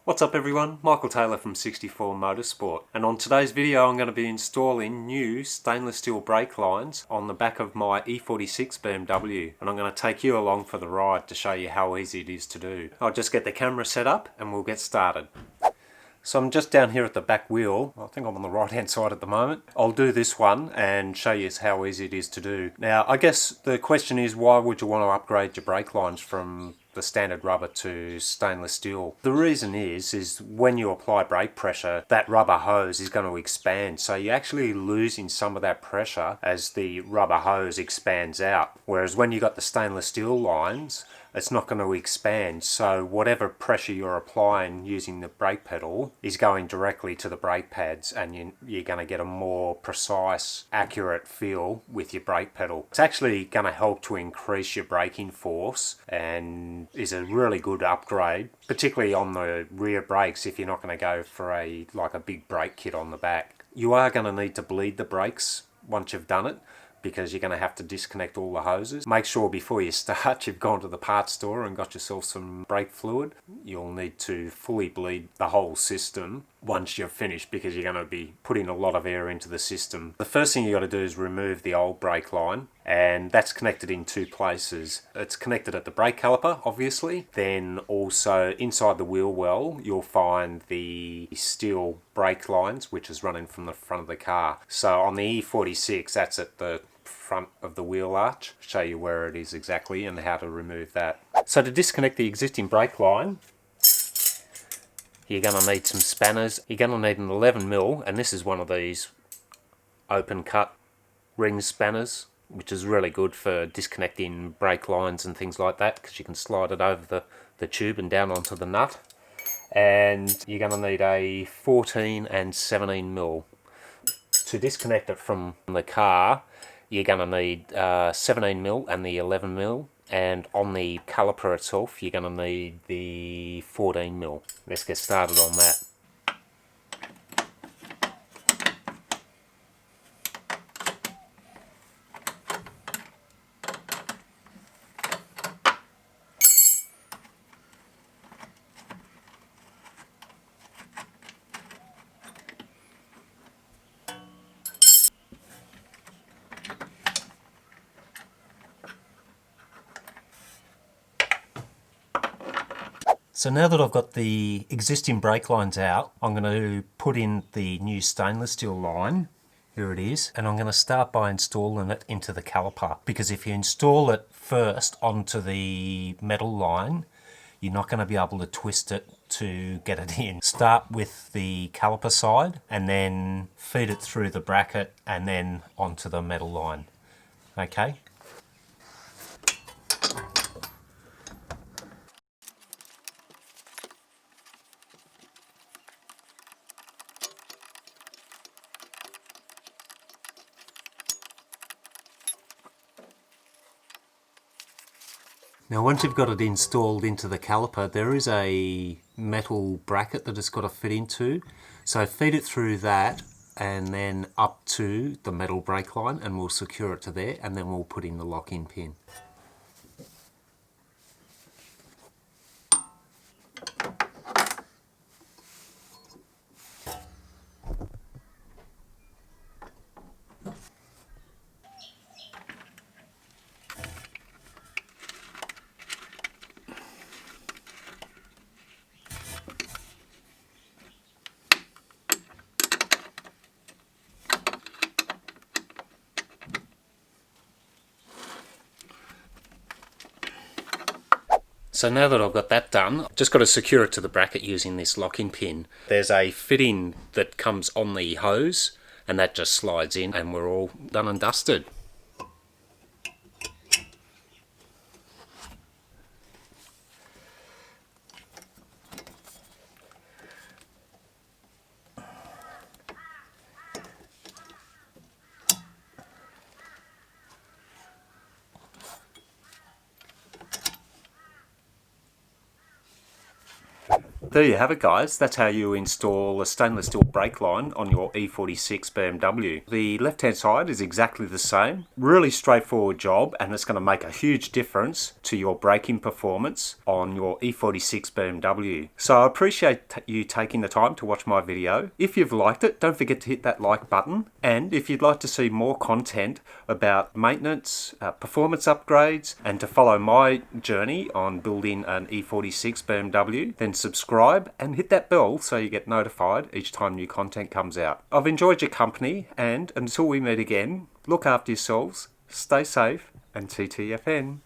What's up everyone, Michael Taylor from 64 Motorsport, and on today's video I'm going to be installing new stainless steel brake lines on the back of my E46 BMW, and I'm going to take you along for the ride to show you how easy it is to do. I'll just get the camera set up and we'll get started. So I'm just down here at the back wheel. I think I'm on the right hand side at the moment. I'll do this one and show you how easy it is to do. Now I guess the question is, why would you want to upgrade your brake lines from the standard rubber to stainless steel? The reason is when you apply brake pressure, that rubber hose is going to expand, so you're actually losing some of that pressure as the rubber hose expands out. Whereas when you got the stainless steel lines, it's not going to expand, so whatever pressure you're applying using the brake pedal is going directly to the brake pads, and you're going to get a more precise, accurate feel with your brake pedal. It's actually going to help to increase your braking force and is a really good upgrade, particularly on the rear brakes if you're not going to go for a big brake kit on the back. You are going to need to bleed the brakes once you've done it, because you're going to have to disconnect all the hoses. Make sure before you start you've gone to the parts store and got yourself some brake fluid. You'll need to fully bleed the whole system once you're finished, because you're going to be putting a lot of air into the system. The first thing you got to do is remove the old brake line, and that's connected in two places. It's connected at the brake caliper, obviously, then also inside the wheel well you'll find the steel brake lines, which is running from the front of the car. So on the E46, that's at the front of the wheel arch. I'll show you where it is exactly and how to remove that. So to disconnect the existing brake line, you're going to need some spanners. You're going to need an 11mm, and this is one of these open cut ring spanners, which is really good for disconnecting brake lines and things like that, because you can slide it over the tube and down onto the nut. And you're going to need a 14 and 17mm. To disconnect it from the car, you're going to need 17mm and the 11mm, and on the caliper itself you're going to need the 14mm. Let's get started on that. So now that I've got the existing brake lines out, I'm going to put in the new stainless steel line. Here it is, and I'm going to start by installing it into the caliper, because if you install it first onto the metal line, you're not going to be able to twist it to get it in. Start with the caliper side and then feed it through the bracket and then onto the metal line. Okay? Now once you've got it installed into the caliper, there is a metal bracket that it's got to fit into. So feed it through that and then up to the metal brake line, and we'll secure it to there, and then we'll put in the lock-in pin. So now that I've got that done, I've just got to secure it to the bracket using this lock-in pin. There's a fitting that comes on the hose, and that just slides in, and we're all done and dusted. There you have it, guys. That's how you install a stainless steel brake line on your E46 BMW. The left hand side is exactly the same. Really straightforward job, and it's going to make a huge difference to your braking performance on your E46 BMW. So I appreciate you taking the time to watch my video. If you've liked it, don't forget to hit that like button. And if you'd like to see more content about maintenance, performance upgrades, and to follow my journey on building an E46 BMW, then subscribe and hit that bell so you get notified each time new content comes out. I've enjoyed your company, and until we meet again, look after yourselves, stay safe, and TTFN.